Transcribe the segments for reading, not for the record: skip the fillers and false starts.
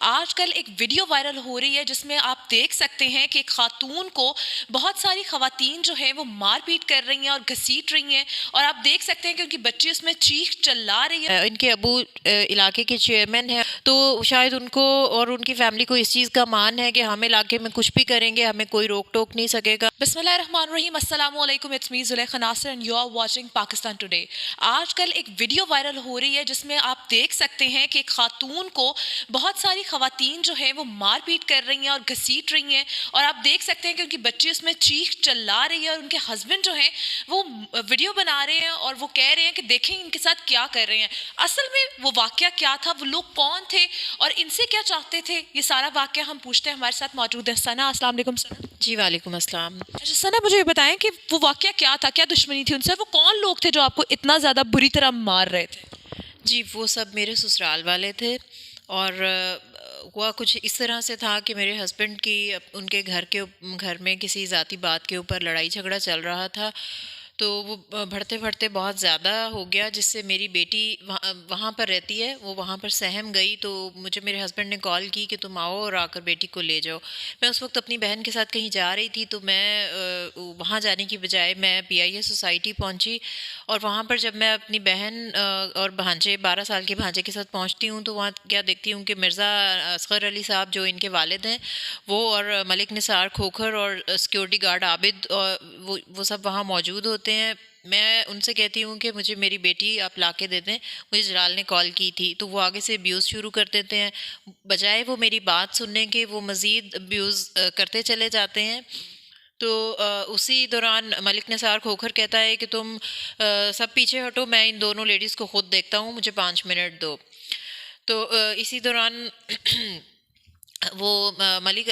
آج کل ایک ویڈیو وائرل ہو رہی ہے جس میں آپ دیکھ سکتے ہیں کہ ایک خاتون کو بہت ساری خواتین جو ہیں وہ مار پیٹ کر رہی ہیں اور گھسیٹ رہی ہیں، اور آپ دیکھ سکتے ہیں کہ ان کی بچی اس میں چیخ چلا رہی ہے۔ ان کے ابو علاقے کے چیئرمین ہیں، تو شاید ان کو اور ان کی فیملی کو اس چیز کا مان ہے کہ ہم علاقے میں کچھ بھی کریں گے ہمیں کوئی روک ٹوک نہیں سکے گا۔ بسم اللہ الرحمن الرحیم، السلام علیکم، it's me Zulekha Nasir and you are watching Pakistan today. آج کل ایک ویڈیو وائرل ہو رہی ہے جس میں آپ دیکھ سکتے ہیں کہ ایک خاتون کو بہت ساری خواتین جو ہیں وہ مار پیٹ کر رہی ہیں اور گھسیٹ رہی ہیں، اور آپ دیکھ سکتے ہیں کہ ان کی بچی اس میں چیخ چلا رہی ہے، اور ان کے ہسبینڈ جو ہیں وہ ویڈیو بنا رہے ہیں اور وہ کہہ رہے ہیں کہ دیکھیں ان کے ساتھ کیا کر رہے ہیں۔ اصل میں وہ واقعہ کیا تھا، وہ لوگ کون تھے اور ان سے کیا چاہتے تھے، یہ سارا واقعہ ہم پوچھتے ہیں۔ ہمارے ساتھ موجود ہے ثنا۔ السلام علیکم ثنا۔ جی وعلیکم السلام۔ اچھا ثنا، مجھے یہ بتائیں کہ وہ واقعہ کیا تھا، کیا دشمنی تھی ان سے، وہ کون لوگ تھے جو آپ کو اتنا زیادہ بری طرح مار رہے تھے؟ جی وہ سب میرے سسرال والے تھے، اور ہوا کچھ اس طرح سے تھا کہ میرے ہسبینڈ کی ان کے گھر میں کسی ذاتی بات کے اوپر لڑائی جھگڑا چل رہا تھا، تو وہ بڑھتے بڑھتے بہت زیادہ ہو گیا، جس سے میری بیٹی وہاں پر رہتی ہے، وہ وہاں پر سہم گئی۔ تو مجھے میرے ہسبینڈ نے کال کی کہ تم آؤ اور آ کر بیٹی کو لے جاؤ۔ میں اس وقت اپنی بہن کے ساتھ کہیں جا رہی تھی، تو میں وہاں جانے کی بجائے میں پی آئی اے سوسائٹی پہنچی، اور وہاں پر جب میں اپنی بہن اور بھانجے 12 سال کے بھانجے کے ساتھ پہنچتی ہوں تو وہاں کیا دیکھتی ہوں کہ مرزا اصغر علی صاحب جو ان کے والد ہیں وہ، اور ملک نثار کھوکھر اور سیکورٹی گارڈ عابد، وہ سب وہاں موجود ہوتے ہیں۔ میں ان سے کہتی ہوں کہ مجھے میری بیٹی آپ لا کے دے دیں، مجھے جلال نے کال کی تھی، تو وہ آگے سے ابیوز شروع کر دیتے ہیں، بجائے وہ میری بات سننے کے وہ مزید ابیوز کرتے چلے جاتے ہیں۔ تو اسی دوران ملک نثار کھوکھر کہتا ہے کہ تم سب پیچھے ہٹو، میں ان دونوں لیڈیز کو خود دیکھتا ہوں، مجھے 5 منٹ دو۔ تو اسی دوران وہ ملک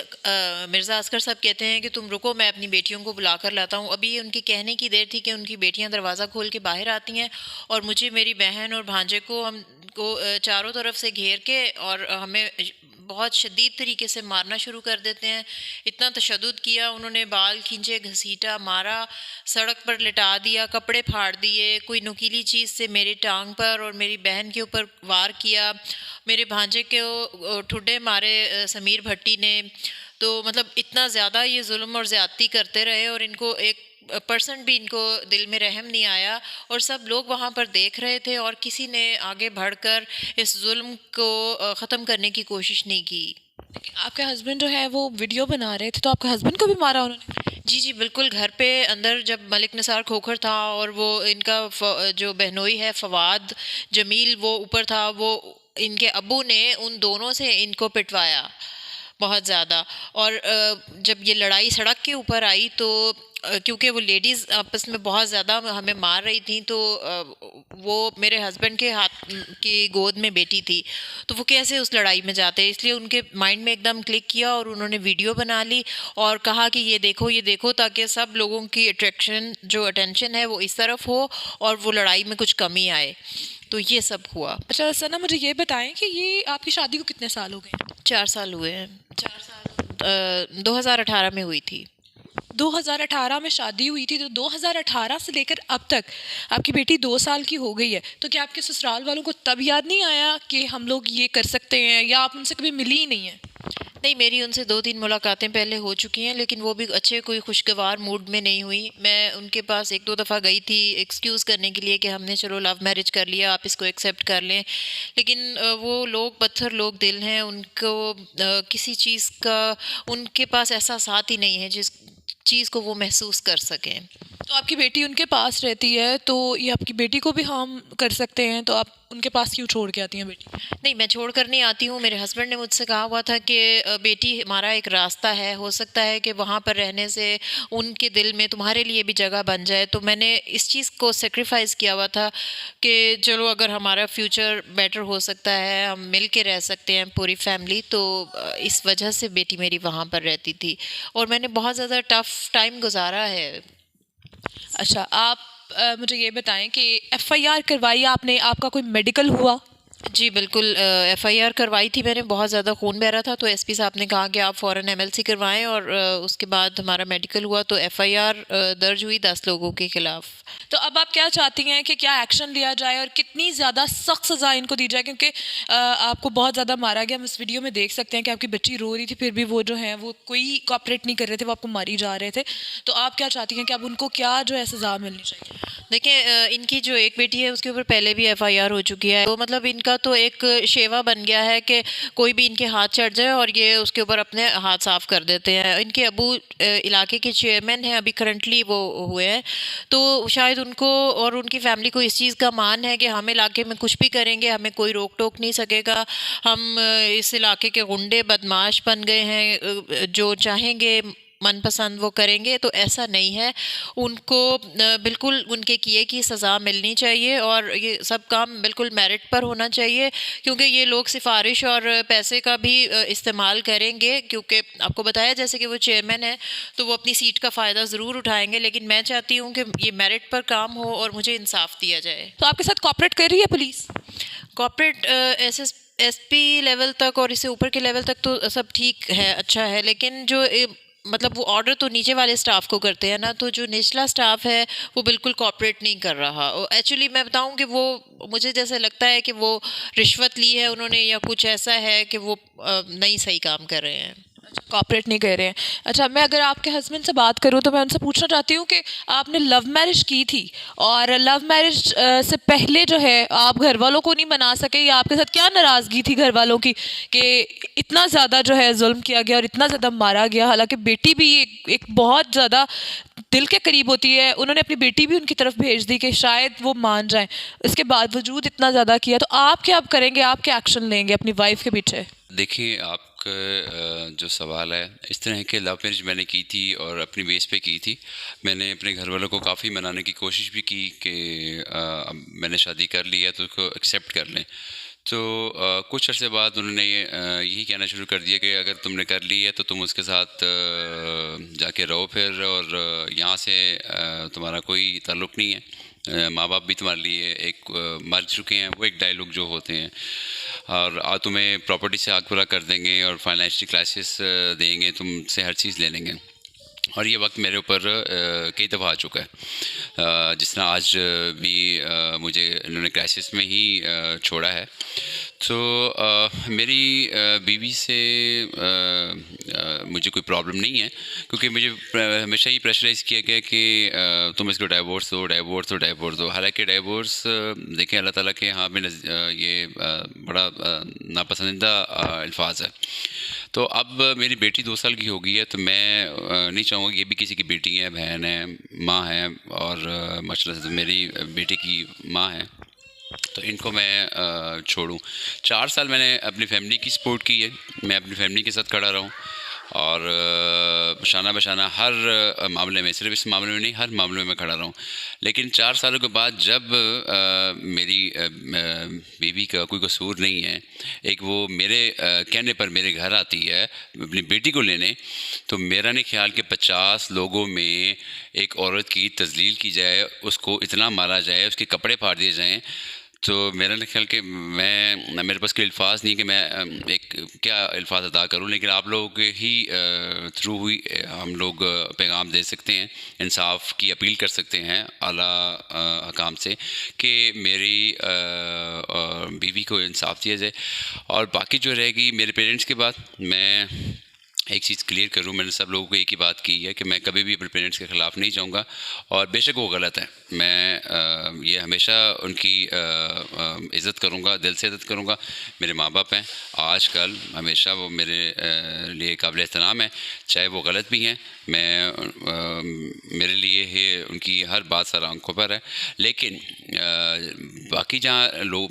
مرزا اصغر صاحب کہتے ہیں کہ تم رکو، میں اپنی بیٹیوں کو بلا کر لاتا ہوں۔ ابھی ان کی کہنے کی دیر تھی کہ ان کی بیٹیاں دروازہ کھول کے باہر آتی ہیں، اور مجھے میری بہن اور بھانجے کو ہم کو چاروں طرف سے گھیر کے اور ہمیں بہت شدید طریقے سے مارنا شروع کر دیتے ہیں۔ اتنا تشدد کیا انہوں نے، بال کھینچے، گھسیٹا، مارا، سڑک پر لٹا دیا، کپڑے پھاڑ دیے، کوئی نوکیلی چیز سے میری ٹانگ پر اور میری بہن کے اوپر وار کیا، میرے بھانجے کو ٹھڈے مارے سمیر بھٹی نے۔ تو مطلب اتنا زیادہ یہ ظلم اور زیادتی کرتے رہے، اور ان کو ایک پرسنٹ بھی ان کو دل میں رحم نہیں آیا، اور سب لوگ وہاں پر دیکھ رہے تھے، اور کسی نے آگے بڑھ کر اس ظلم کو ختم کرنے کی کوشش نہیں کی۔ آپ کے ہسبینڈ جو ہے وہ ویڈیو بنا رہے تھے، تو آپ کے ہسبینڈ کو بھی مارا انہوں نے؟ جی جی بالکل، گھر پہ اندر جب ملک نثار کھوکھر تھا اور وہ ان کا جو بہنوئی ہے فواد جمیل وہ اوپر تھا، وہ ان کے ابو نے ان دونوں سے ان کو پٹوایا بہت زیادہ۔ اور جب یہ لڑائی سڑک کے اوپر آئی تو کیونکہ وہ لیڈیز آپس میں بہت زیادہ ہمیں مار رہی تھیں، تو وہ میرے ہسبینڈ کے ہاتھ کی گود میں بیٹی تھی، تو وہ کیسے اس لڑائی میں جاتے، اس لیے ان کے مائنڈ میں ایک دم کلک کیا، اور انہوں نے ویڈیو بنا لی اور کہا کہ یہ دیکھو، تاکہ سب لوگوں کی اٹینشن ہے وہ اس طرف ہو اور وہ لڑائی میں کچھ کمی آئے۔ تو یہ سب ہوا۔ اچھا ثنا، مجھے یہ بتائیں کہ یہ آپ کی شادی کو کتنے سال ہو گئے؟ 4 سال ہوئے ہیں۔ 4 سال 2018 میں ہوئی تھی۔ 2018 میں شادی ہوئی تھی، تو 2018 سے لے کر اب تک آپ کی بیٹی 2 سال کی ہو گئی ہے، تو کیا آپ کے سسرال والوں کو تب یاد نہیں آیا کہ ہم لوگ یہ کر سکتے ہیں، یا آپ ان سے کبھی ملی ہی نہیں ہیں؟ نہیں، میری ان سے 2-3 ملاقاتیں پہلے ہو چکی ہیں، لیکن وہ بھی اچھے کوئی خوشگوار موڈ میں نہیں ہوئی۔ میں ان کے پاس 1-2 دفعہ گئی تھی ایکسکیوز کرنے کے لیے کہ ہم نے چلو لو میرج کر لیا، آپ اس کو ایکسیپٹ کر لیں، لیکن وہ لوگ پتھر لوگ دل ہیں، ان کو کسی چیز کا ان کے پاس احساسات ہی نہیں ہے جس چیز کو وہ محسوس کر سکیں۔ تو آپ کی بیٹی ان کے پاس رہتی ہے، تو یہ آپ کی بیٹی کو بھی ہارم کر سکتے ہیں، تو آپ ان کے پاس کیوں چھوڑ کے آتی ہیں بیٹی؟ نہیں، میں چھوڑ کر نہیں آتی ہوں۔ میرے ہسبینڈ نے مجھ سے کہا ہوا تھا کہ بیٹی ہمارا ایک راستہ ہے، ہو سکتا ہے کہ وہاں پر رہنے سے ان کے دل میں تمہارے لیے بھی جگہ بن جائے۔ تو میں نے اس چیز کو سیکریفائز کیا ہوا تھا کہ چلو اگر ہمارا فیوچر بیٹر ہو سکتا ہے، ہم مل کے رہ سکتے ہیں پوری فیملی، تو اس وجہ سے بیٹی میری وہاں پر رہتی تھی، اور میں نے بہت زیادہ ٹف ٹائم گزارا ہے۔ اچھا، آپ مجھے یہ بتائیں کہ ایف آئی آر کروائی آپ نے، آپ کا کوئی میڈیکل ہوا؟ جی بالکل، ایف آئی آر کروائی تھی میں نے، بہت زیادہ خون بہہ رہا تھا، تو ایس پی صاحب نے کہا کہ آپ فوراً ایم ایل سی کروائیں، اور اس کے بعد ہمارا میڈیکل ہوا تو ایف آئی آر درج ہوئی 10 لوگوں کے خلاف۔ تو اب آپ کیا چاہتی ہیں کہ کیا ایکشن لیا جائے اور کتنی زیادہ سخت سزا ان کو دی جائے؟ کیونکہ آپ کو بہت زیادہ مارا گیا، ہم اس ویڈیو میں دیکھ سکتے ہیں کہ آپ کی بچی رو رہی تھی، پھر بھی وہ جو ہیں وہ کوئی کوآپریٹ نہیں کر رہے تھے، وہ آپ کو ماری جا رہے تھے. تو آپ کیا چاہتی ہیں کہ اب ان کو کیا جو ہے سزا ملنی چاہیے؟ دیکھیں، ان کی جو ایک بیٹی ہے اس کے اوپر پہلے بھی ایف آئی آر ہو چکی ہے، تو مطلب ان کا تو ایک شیوا بن گیا ہے کہ کوئی بھی ان کے ہاتھ چڑھ جائے اور یہ اس کے اوپر اپنے ہاتھ صاف کر دیتے ہیں۔ ان کے ابو علاقے کے چیئرمین ہیں، ابھی کرنٹلی وہ ہوئے ہیں، تو شاید ان کو اور ان کی فیملی کو اس چیز کا مان ہے کہ ہم علاقے میں کچھ بھی کریں گے ہمیں کوئی روک ٹوک نہیں سکے گا، ہم اس علاقے کے غنڈے بدماش بن گئے ہیں، جو چاہیں گے من پسند وہ کریں گے۔ تو ایسا نہیں ہے، ان کو بالکل ان کے کیے کی سزا ملنی چاہیے، اور یہ سب کام بالکل میرٹ پر ہونا چاہیے، کیونکہ یہ لوگ سفارش اور پیسے کا بھی استعمال کریں گے، کیونکہ آپ کو بتایا جیسے کہ وہ چیئرمین ہے تو وہ اپنی سیٹ کا فائدہ ضرور اٹھائیں گے، لیکن میں چاہتی ہوں کہ یہ میرٹ پر کام ہو اور مجھے انصاف دیا جائے۔ تو آپ کے ساتھ کوآپریٹ کر رہی ہے police? Corporate S P level تک اور اس سے اوپر کے لیول تک تو سب ٹھیک ہے، اچھا ہے، لیکن جو مطلب وہ آرڈر تو نیچے والے سٹاف کو کرتے ہیں نا، تو جو نچلا سٹاف ہے وہ بالکل کوآپریٹ نہیں کر رہا۔ ایکچولی میں بتاؤں کہ وہ مجھے جیسے لگتا ہے کہ وہ رشوت لی ہے انہوں نے، یا کچھ ایسا ہے کہ وہ نہیں صحیح کام کر رہے ہیں۔ اچھا، کوآپریٹ نہیں کر رہے ہیں۔ اچھا، میں اگر آپ کے ہسبینڈ سے بات کروں تو میں ان سے پوچھنا چاہتی ہوں کہ آپ نے لو میرج کی تھی، اور لو میرج سے پہلے جو ہے آپ گھر والوں کو نہیں منا سکے، یا آپ کے ساتھ کیا ناراضگی تھی گھر والوں کی کہ اتنا زیادہ جو ہے ظلم کیا گیا اور اتنا زیادہ مارا گیا؟ حالانکہ بیٹی بھی ایک بہت زیادہ دل کے قریب ہوتی ہے، انہوں نے اپنی بیٹی بھی ان کی طرف بھیج دی کہ شاید وہ مان جائیں، اس کے باوجود اتنا زیادہ کیا، تو آپ کیا اب کریں گے؟ آپ کیا ایکشن لیں گے اپنی وائف کے پیچھے؟ دیکھیں، آپ کا جو سوال ہے، اس طرح کے لو میرج میں نے کی تھی اور اپنی بیس پہ کی تھی۔ میں نے اپنے گھر والوں کو کافی منانے کی کوشش بھی کی کہ اب میں نے شادی کر لی ہے تو اس کو ایکسیپٹ کر لیں۔ تو کچھ عرصے بعد انہوں نے یہی کہنا شروع کر دیا کہ اگر تم نے کر لی ہے تو تم اس کے ساتھ جا کے رہو پھر، اور یہاں سے تمہارا کوئی تعلق نہیں ہے، ماں باپ بھی تمہارے لیے ایک مر چکے ہیں، وہ ایک ڈائلاگ جو ہوتے ہیں، اور تمہیں پراپرٹی سے آگ برا کر دیں گے اور فائنینشلی کرائسس دیں گے، تم سے ہر چیز لے لیں گے۔ اور یہ وقت میرے اوپر کئی دفعہ آ چکا ہے، جس طرح آج بھی مجھے انہوں نے کرائسس میں ہی چھوڑا ہے۔ تو میری بیوی سے مجھے کوئی پرابلم نہیں ہے، کیونکہ مجھے ہمیشہ ہی پریشرائز کیا گیا کہ تم اس کو ڈائیورس دو، ڈائیورس دو، ڈائیورس دو۔ حالانکہ ڈائیورس دیکھیں اللہ تعالیٰ کے یہاں بھی یہ بڑا ناپسندیدہ الفاظ ہے۔ تو اب میری بیٹی 2 سال کی ہو گئی ہے، تو میں نہیں چاہوں گا، یہ بھی کسی کی بیٹی ہے، بہن ہے، ماں ہے، اور ماشاء اللہ سے میری بیٹی کی ماں ہے، تو ان کو میں چھوڑوں۔ 4 سال میں نے اپنی فیملی کی سپورٹ کی ہے، میں اپنی فیملی کے ساتھ کھڑا رہوں، اور شانہ بشانہ ہر معاملے میں، صرف اس معاملے میں نہیں، ہر معاملے میں کھڑا رہوں۔ لیکن 4 سالوں کے بعد جب میری بیوی کا کوئی قصور نہیں ہے، ایک وہ میرے کہنے پر میرے گھر آتی ہے اپنی بیٹی کو لینے، تو میرا نہیں خیال کہ 50 لوگوں میں ایک عورت کی تذلیل کی جائے، اس کو اتنا مارا جائے، اس کے کپڑے پھاڑ دیے جائیں، تو میرا نہیں خیال کہ میرے پاس کوئی الفاظ نہیں کہ میں ایک کیا الفاظ ادا کروں، لیکن آپ لوگ ہی تھرو ہوئی ہم لوگ پیغام دے سکتے ہیں، انصاف کی اپیل کر سکتے ہیں اعلیٰ حکام سے کہ میری بیوی کو انصاف دیا جائے۔ اور باقی جو رہے گی میرے پیرنٹس کے بعد، میں ایک چیز کلیئر کروں، میں نے سب لوگوں کو ایک ہی بات کی ہے کہ میں کبھی بھی اپنے پیرنٹس کے خلاف نہیں جاؤں گا، اور بے شک وہ غلط ہے، میں یہ ہمیشہ ان کی عزت کروں گا، دل سے عزت کروں گا۔ میرے ماں باپ ہیں، آج کل ہمیشہ وہ میرے لیے قابل احترام ہیں، چاہے وہ غلط بھی ہیں، میں میرے لیے ان کی ہر بات سر آنکھوں پر ہے۔ لیکن باقی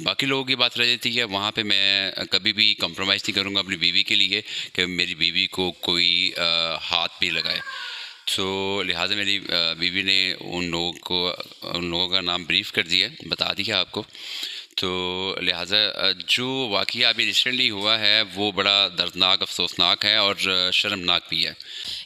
باقی لوگوں کی بات رہ جاتی ہے، وہاں پہ میں کبھی بھی کمپرومائز نہیں کروں گا اپنی بیوی کے لیے کہ میری بیوی کو کوئی ہاتھ بھی لگائے۔ تو لہٰذا میری بیوی نے ان لوگوں کا نام بریف کر دیا، بتا دیا آپ کو۔ تو لہٰذا جو واقعہ ابھی ریسنٹلی ہوا ہے وہ بڑا دردناک، افسوسناک ہے اور شرمناک بھی ہے۔